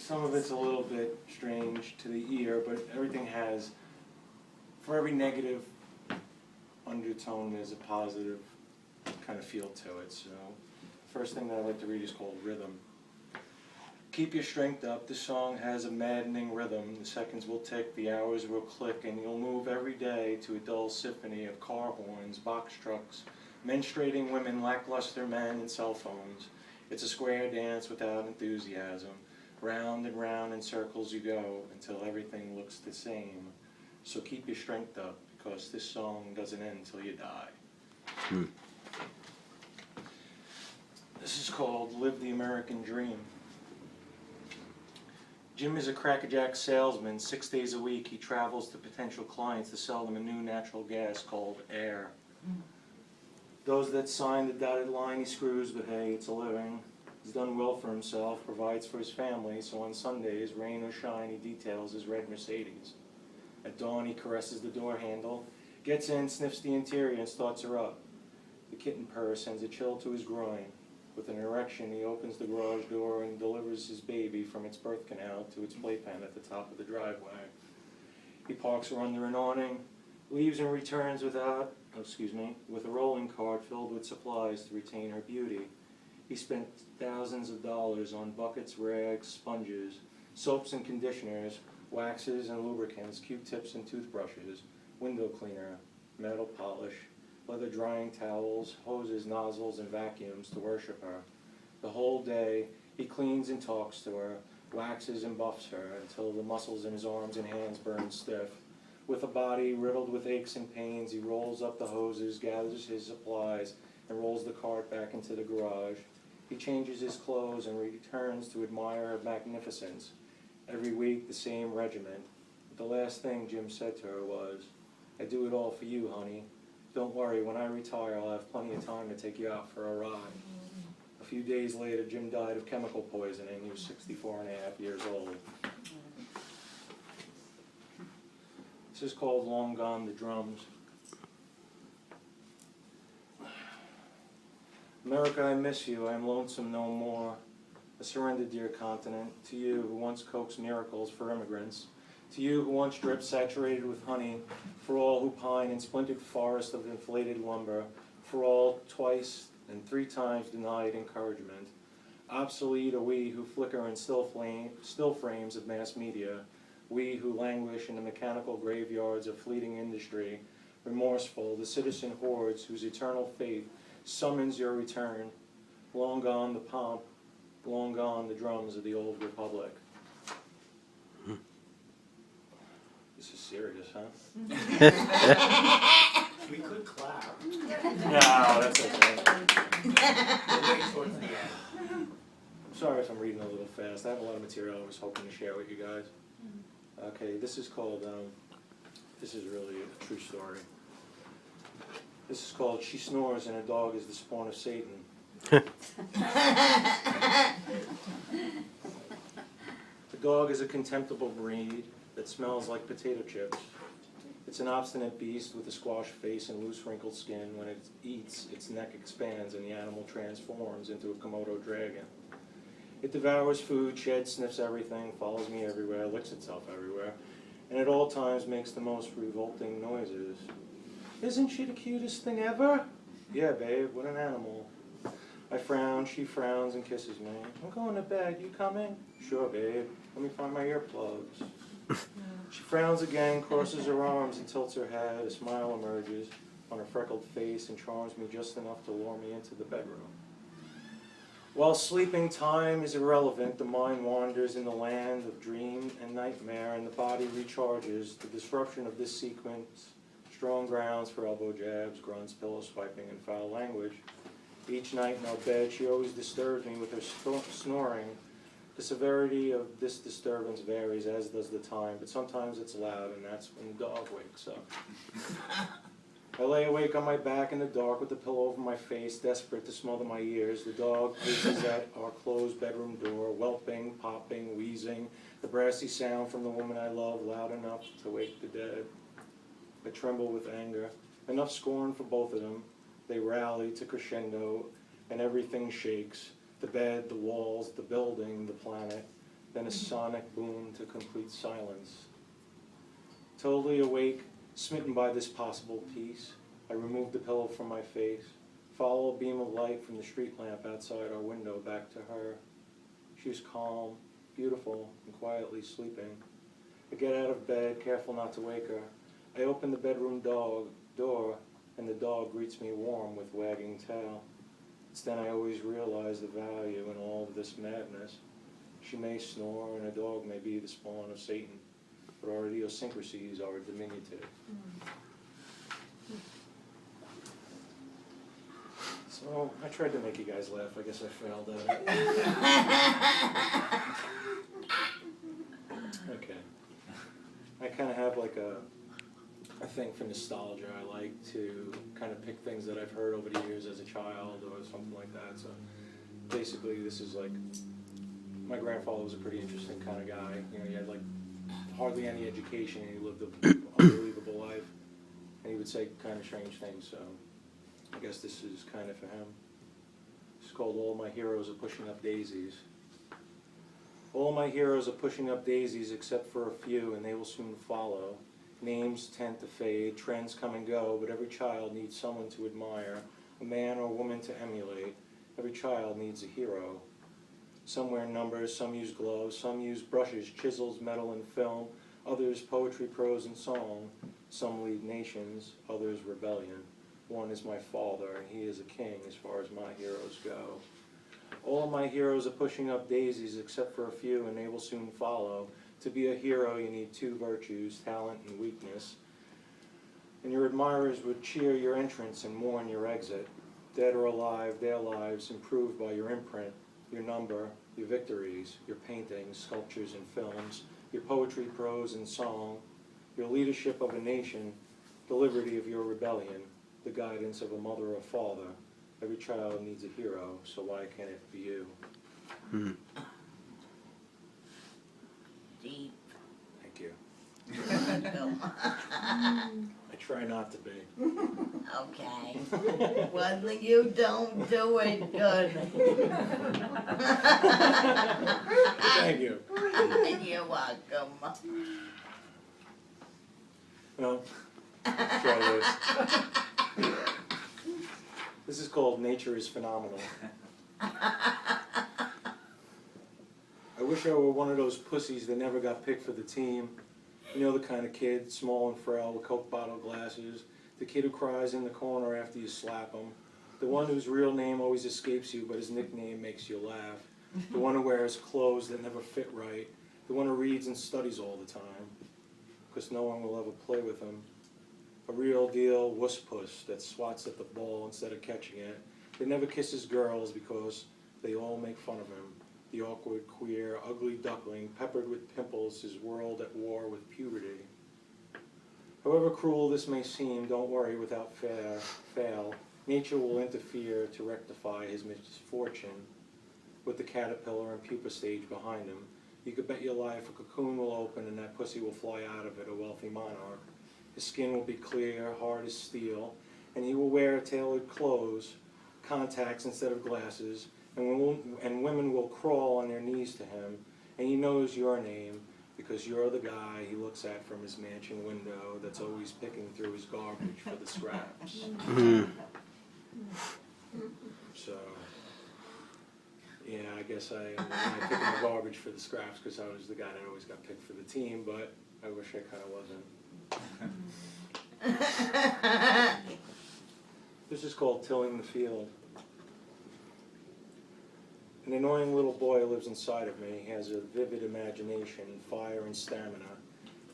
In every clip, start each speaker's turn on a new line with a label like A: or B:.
A: some of it's a little bit strange to the ear, but everything has, for every negative undertone, there's a positive kind of feel to it. So, first thing that I like to read is called Rhythm. Keep your strength up. This song has a maddening rhythm. The seconds will tick, the hours will click, and you'll move every day to a dull symphony of car horns, box trucks, menstruating women, lackluster men, and cell phones. It's a square dance without enthusiasm. Round and round in circles you go until everything looks the same. So keep your strength up, because this song doesn't end until you die. This is called Live the American Dream. Jim is a crackerjack salesman. 6 days a week he travels to potential clients to sell them a new natural gas called air. Those that sign the dotted line he screws, but hey, it's a living. He's done well for himself, provides for his family, so on Sundays, rain or shine, he details his red Mercedes. At dawn he caresses the door handle, gets in, sniffs the interior, and starts her up. The kitten purr sends a chill to his groin. With an erection, he opens the garage door and delivers his baby from its birth canal to its playpen at the top of the driveway. He parks her under an awning, leaves and returns with a rolling cart filled with supplies to retain her beauty. He spent thousands of dollars on buckets, rags, sponges, soaps and conditioners, waxes and lubricants, Q-tips and toothbrushes, window cleaner, metal polish, leather drying towels, hoses, nozzles, and vacuums to worship her. The whole day, he cleans and talks to her, waxes and buffs her until the muscles in his arms and hands burn stiff. With a body riddled with aches and pains, he rolls up the hoses, gathers his supplies, and rolls the cart back into the garage. He changes his clothes and returns to admire her magnificence. Every week, the same regiment. The last thing Jim said to her was, "I do it all for you, honey. Don't worry, when I retire, I'll have plenty of time to take you out for a ride." A few days later, Jim died of chemical poisoning. He was 64 and a half years old. This is called Long Gone the Drums. America, I miss you. I am lonesome no more. A surrendered dear continent. To you who once coaxed miracles for immigrants. To you who once dripped saturated with honey. For all who pine in splintered forest of inflated lumber. For all twice and 3 times denied encouragement. Obsolete are we who flicker in still frames of mass media. We who languish in the mechanical graveyards of fleeting industry. Remorseful, the citizen hordes whose eternal faith summons your return. Long gone the pomp, long gone the drums of the old republic. This is serious, huh?
B: We could clap.
A: No, that's okay.
B: We'll wait towards the end.
A: I'm sorry if I'm reading a little fast. I have a lot of material I was hoping to share with you guys. Okay, this is called, this is really a true story. This is called She Snores and Her Dog is the Spawn of Satan. The dog is a contemptible breed that smells like potato chips. It's an obstinate beast with a squash face and loose wrinkled skin. When it eats, its neck expands and the animal transforms into a Komodo dragon. It devours food, sheds, sniffs everything, follows me everywhere, licks itself everywhere, and at all times makes the most revolting noises. Isn't she the cutest thing ever? Yeah, babe, what an animal. I frown, she frowns and kisses me. I'm going to bed, you coming? Sure, babe. Let me find my earplugs. She frowns again, crosses her arms and tilts her head. A smile emerges on her freckled face and charms me just enough to lure me into the bedroom. While sleeping, time is irrelevant. The mind wanders in the land of dream and nightmare, and the body recharges. The disruption of this sequence, strong grounds for elbow jabs, grunts, pillow swiping, and foul language. Each night in our bed, she always disturbs me with her snoring. The severity of this disturbance varies, as does the time, but sometimes it's loud, and that's when the dog wakes up. I lay awake on my back in the dark with the pillow over my face, desperate to smother my ears. The dog paces at our closed bedroom door, whelping, popping, wheezing, the brassy sound from the woman I love, loud enough to wake the dead. I tremble with anger, enough scorn for both of them. They rally to crescendo, and everything shakes. The bed, the walls, the building, the planet. then a sonic boom to complete silence. Totally awake, smitten by this possible peace, I remove the pillow from my face, follow a beam of light from the street lamp outside our window back to her. She was calm, beautiful, and quietly sleeping. I get out of bed, careful not to wake her. I open the bedroom door, and the dog greets me warm with wagging tail. It's then I always realize the value in all of this madness. She may snore, and a dog may be the spawn of Satan, but our idiosyncrasies are diminutive. So I tried to make you guys laugh. I guess I failed at it. Okay. I kind of have like a thing for nostalgia. I like to kind of pick things that I've heard over the years as a child or something like that. So basically this is like, my grandfather was a pretty interesting kind of guy. You know, he had like hardly any education and he lived an unbelievable life. And he would say kind of strange things, so I guess this is kind of for him. It's called All My Heroes Are Pushing Up Daisies. All my heroes are pushing up daisies except for a few, and they will soon follow. Names tend to fade, trends come and go, but every child needs someone to admire, a man or woman to emulate. Every child needs a hero. Some wear numbers, some use gloves, some use brushes, chisels, metal, and film, others poetry, prose, and song. Some lead nations, others rebellion. One is my father, and he is a king as far as my heroes go. All my heroes are pushing up daisies except for a few, and they will soon follow. To be a hero, you need two virtues, talent and weakness. And your admirers would cheer your entrance and mourn your exit. Dead or alive, their lives improved by your imprint, your number, your victories, your paintings, sculptures, and films, your poetry, prose, and song, your leadership of a nation, the liberty of your rebellion, the guidance of a mother or father. Every child needs a hero, so why can't it be you?
C: Deep.
A: Thank you.
C: I
A: I try not to be.
C: Okay. When you don't do it good.
A: Thank you.
C: You're welcome.
A: Well, try this. This is called Nature is Phenomenal. I wish I were one of those pussies that never got picked for the team. You know, the kind of kid, small and frail with Coke bottle glasses. The kid who cries in the corner after you slap him. The one whose real name always escapes you, but his nickname makes you laugh. The one who wears clothes that never fit right. The one who reads and studies all the time, because no one will ever play with him. A real deal wuss puss that swats at the ball instead of catching it. That never kisses girls because they all make fun of him. The awkward, queer, ugly duckling, peppered with pimples, his world at war with puberty. However cruel this may seem, don't worry, without fail, nature will interfere to rectify his misfortune. With the caterpillar and pupa stage behind him, you could bet your life a cocoon will open and that pussy will fly out of it, a wealthy monarch. His skin will be clear, hard as steel, and he will wear tailored clothes, contacts instead of glasses, and women will crawl on their knees to him, and he knows your name because you're the guy he looks at from his mansion window that's always picking through his garbage for the scraps. So, yeah, I guess I picked the garbage for the scraps because I was the guy that always got picked for the team, but I wish I kind of wasn't. This is called Tilling the Field. An annoying little boy lives inside of me. He has a vivid imagination, fire, and stamina.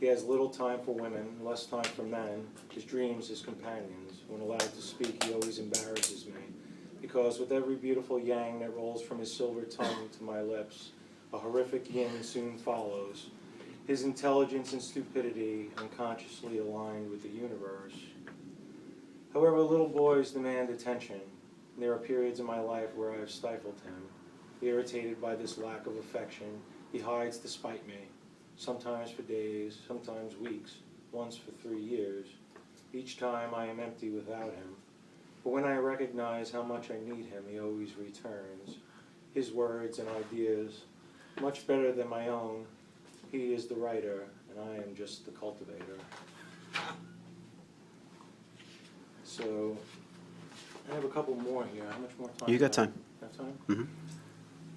A: He has little time for women, less time for men, his dreams, his companions. When allowed to speak, he always embarrasses me, because with every beautiful yang that rolls from his silver tongue to my lips, a horrific yin soon follows. His intelligence and stupidity unconsciously aligned with the universe. However, little boys demand attention. There are periods in my life where I have stifled him. Irritated by this lack of affection, he hides to spite me, sometimes for days, sometimes weeks, once for 3 years. Each time I am empty without him. But when I recognize how much I need him, he always returns. His words and ideas, much better than my own. He is the writer, and I am just the cultivator. So, I have a couple more here. How much more time?
D: You got time.
A: Have time?
D: Mm-hmm.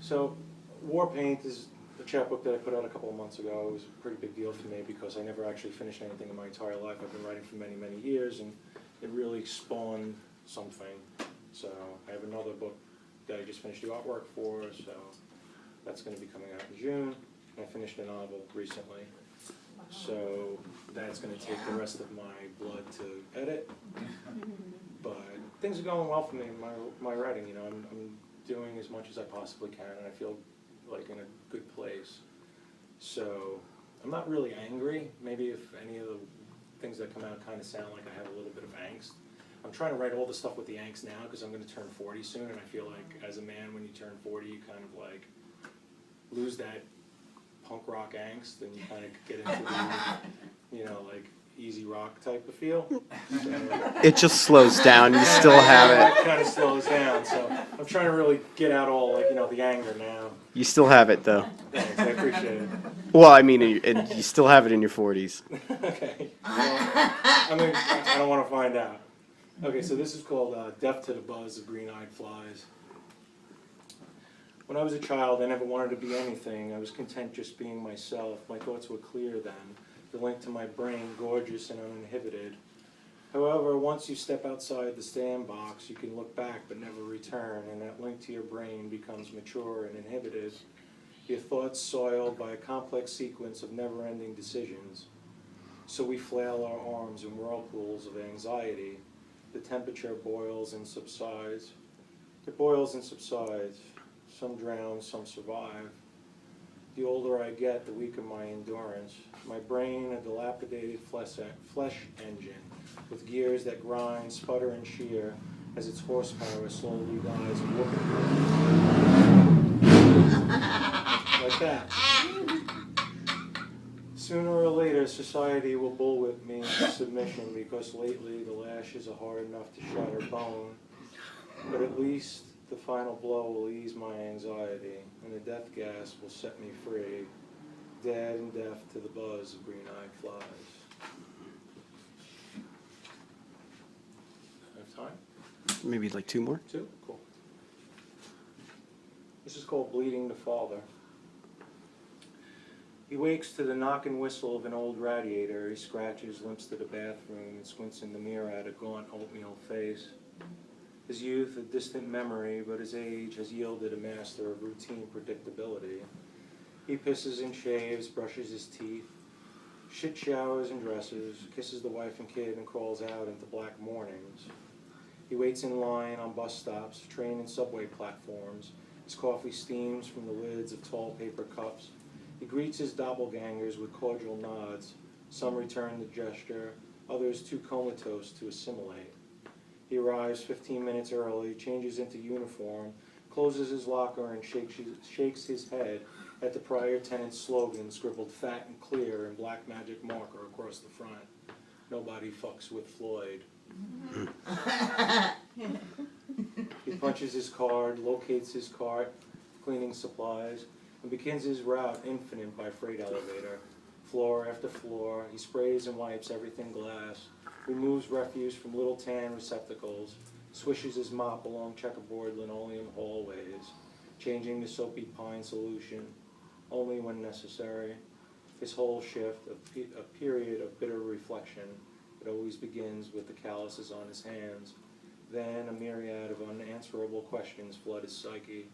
A: So, War Paint is a chapbook that I put out a couple of months ago. It was a pretty big deal for me because I never actually finished anything in my entire life. I've been writing for many, many years, and it really spawned something. So, I have another book that I just finished the artwork for, so that's going to be coming out in June. I finished a novel recently, so that's going to take the rest of my blood to edit. But things are going well for me in my writing. You know, I'm doing as much as I possibly can, and I feel like in a good place. So I'm not really angry. Maybe if any of the things that come out kind of sound like I have a little bit of angst. I'm trying to write all the stuff with the angst now because I'm going to turn 40 soon, and I feel like as a man, when you turn 40, you kind of like lose that punk rock angst, and you kind of get into the, you know, like easy rock type of feel. So,
D: It just slows down. You still have it.
A: It kind of slows down, so I'm trying to really get out all, like, you know, the anger now.
D: You still have it, though.
A: Thanks, I appreciate it.
D: Well, I mean, you still have it in your 40s.
A: Okay. Well, I don't want to find out. Okay, so this is called Deaf to the Buzz of Green-Eyed Flies. When I was a child, I never wanted to be anything. I was content just being myself. My thoughts were clear then, the link to my brain gorgeous and uninhibited. However, once you step outside the sandbox, you can look back but never return, and that link to your brain becomes mature and inhibited. Your thoughts soiled by a complex sequence of never-ending decisions. So we flail our arms in whirlpools of anxiety. The temperature boils and subsides. It boils and subsides. Some drown, some survive. The older I get, the weaker my endurance. My brain, a dilapidated flesh engine, with gears that grind, sputter, and shear, as its horsepower slowly dies of whooping. Like that. Sooner or later, society will bullwhip me into submission because lately the lashes are hard enough to shatter bone. But at least the final blow will ease my anxiety, and the death gas will set me free, dead and deaf to the buzz of green-eyed flies. Have time?
D: Maybe like 2 more?
A: 2? Cool. This is called Bleeding the Father. He wakes to the knock and whistle of an old radiator. He scratches, limps to the bathroom, and squints in the mirror at a gaunt oatmeal face. His youth, a distant memory, but his age has yielded a master of routine predictability. He pisses and shaves, brushes his teeth, shit showers and dresses, kisses the wife and kid, and crawls out into black mornings. He waits in line on bus stops, train and subway platforms. His coffee steams from the lids of tall paper cups. He greets his doppelgangers with cordial nods. Some return the gesture, others too comatose to assimilate. He arrives 15 minutes early, changes into uniform, closes his locker, and shakes his head at the prior tenant's slogan scribbled fat and clear in black magic marker across the front. Nobody fucks with Floyd. He punches his card, locates his cart, cleaning supplies, and begins his route infinite by freight elevator. Floor after floor, he sprays and wipes everything glass, removes refuse from little tan receptacles, swishes his mop along checkerboard linoleum hallways, changing the soapy pine solution only when necessary. His whole shift, a period of bitter reflection. It always begins with the calluses on his hands. Then a myriad of unanswerable questions flood his psyche.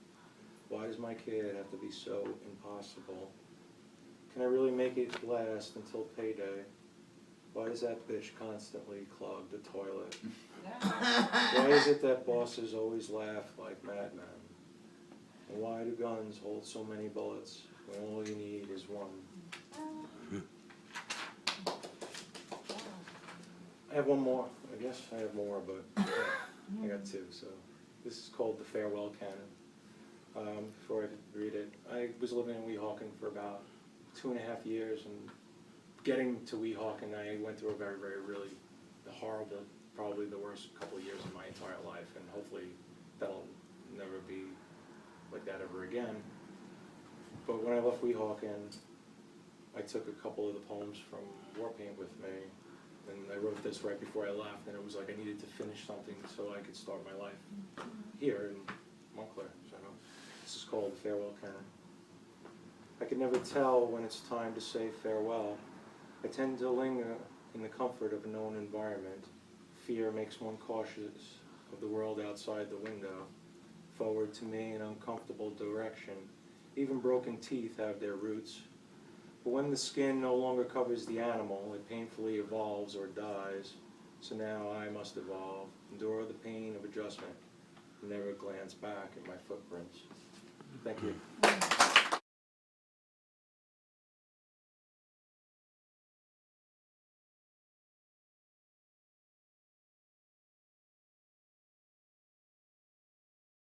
A: Why does my kid have to be so impossible? Can I really make it last until payday? Why does that bitch constantly clog the toilet? Why is it that bosses always laugh like madmen? And why do guns hold so many bullets when all you need is one? I have one more. I guess I have more, but I got 2. So this is called The Farewell Canon. Before I could read it, I was living in Weehawken for about 2.5 years, and getting to Weehawken, I went through a very, very, really horrible, probably the worst couple of years of my entire life, and hopefully that'll never be like that ever again. But when I left Weehawken, I took a couple of the poems from War Paint with me, and I wrote this right before I left, and it was like I needed to finish something so I could start my life here in Montclair. So this is called Farewell Canon. I can never tell when it's time to say farewell. I tend to linger in the comfort of a known environment. Fear makes one cautious of the world outside the window. Forward to me an uncomfortable direction. Even broken teeth have their roots. But when the skin no longer covers the animal, it painfully evolves or dies. So now I must evolve, endure the pain of adjustment, and never glance back at my footprints. Thank you.